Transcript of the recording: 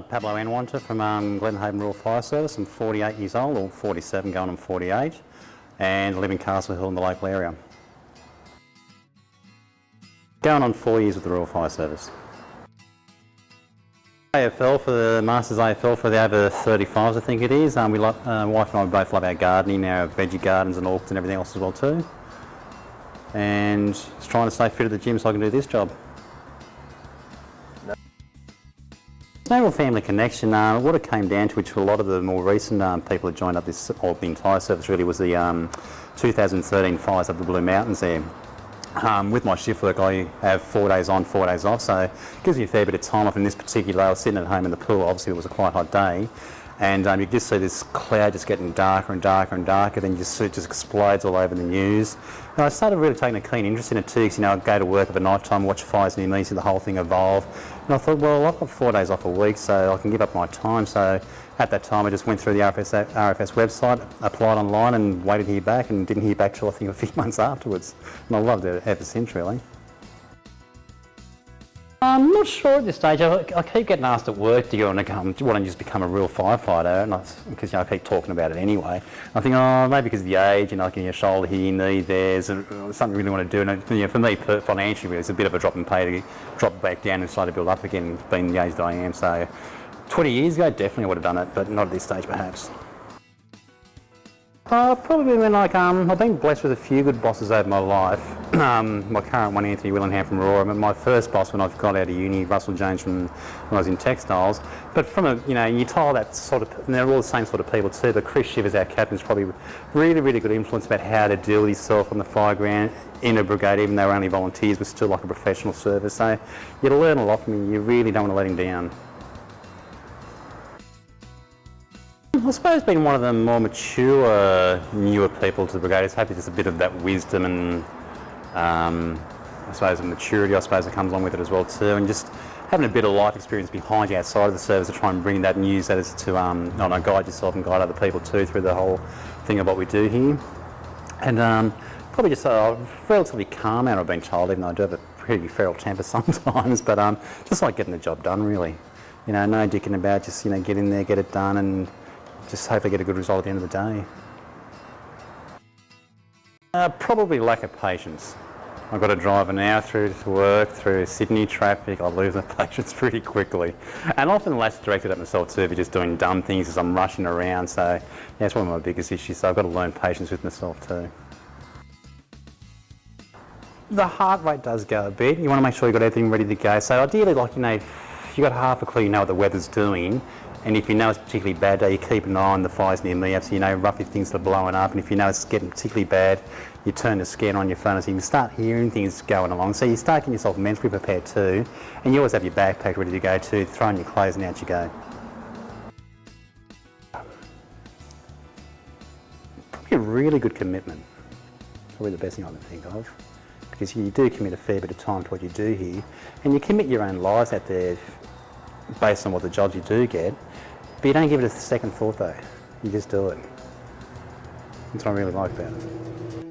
Pablo Anwandter from Glenhaven Rural Fire Service. I'm 48 years old, or 47 going on 48, and I live in Castle Hill in the local area. Going on 4 years with the Rural Fire Service. AFL for the Masters AFL for the over 35s, I think it is. My wife and I both love our gardening, our veggie gardens and orchids and everything else as well too. And just trying to stay fit at the gym so I can do this job. No real family connection. What it came down to, which for a lot of the more recent people that joined up this, or the entire service really, was the 2013 fires up the Blue Mountains there. With my shift work, I have 4 days on, 4 days off, so it gives me a fair bit of time off. In this particular day, I was sitting at home in the pool. Obviously, it was a quite hot day, and you can just see this cloud just getting darker and darker and darker. Then it just explodes all over the news. And I started really taking a keen interest in it too, because I'd go to work at night time, watch fires near me, see the whole thing evolve. And I thought, well, I've got 4 days off a week, so I can give up my time. So at that time, I just went through the RFS website, applied online, and waited to hear back, and didn't hear back till I think a few months afterwards. And I loved it ever since, really. I'm not sure at this stage. I keep getting asked at work, do you want to just become a real firefighter? And because I keep talking about it anyway. I think, oh, maybe because of the age, like your shoulder here, knee there's something you really want to do. And for me, financially, it's a bit of a drop in pay to drop back down and start to build up again, being the age that I am. So 20 years ago, definitely would have done it, but not at this stage, perhaps. Probably when I've been blessed with a few good bosses over my life. My current one, Anthony Willingham from Aurora, but my first boss when I got out of uni, Russell Jones when I was in textiles. But from you tile that sort of, and they're all the same sort of people too, but Chris Shivers, our captain, is probably really, really good influence about how to deal with yourself on the fire ground in a brigade, even though we're only volunteers, but still like a professional service. So you learn a lot from him. You really don't want to let him down. I suppose being one of the more mature, newer people to the brigade, it's happy just a bit of that wisdom and I suppose the maturity that comes along with it as well too, and just having a bit of life experience behind you outside of the service to try and bring that and use that as to guide yourself and guide other people too through the whole thing of what we do here. And probably just relatively calm out, I've been told, even though I do have a pretty feral temper sometimes, but just like getting the job done really. No dicking about, just get in there, get it done, and just hopefully get a good result at the end of the day. Probably lack of patience. I've got to drive an hour through to work, through Sydney traffic. I lose my patience pretty quickly. And often that's directed at myself too, for just doing dumb things as I'm rushing around. So yeah, that's one of my biggest issues. So I've got to learn patience with myself too. The heart rate does go a bit. You want to make sure you've got everything ready to go. So ideally, if you've got half a clue, you know what the weather's doing. And if you know it's a particularly bad day, you keep an eye on the fires near me, so you know roughly things that are blowing up. And if you know it's getting particularly bad, you turn the scanner on your phone so you can start hearing things going along. So you start getting yourself mentally prepared too. And you always have your backpack ready to go too, throw in your clothes and out you go. Probably a really good commitment. Probably the best thing I can think of. Because you do commit a fair bit of time to what you do here. And you commit your own lives out there based on what the jobs you do get, but you don't give it a second thought though. You just do it. That's what I really like about it.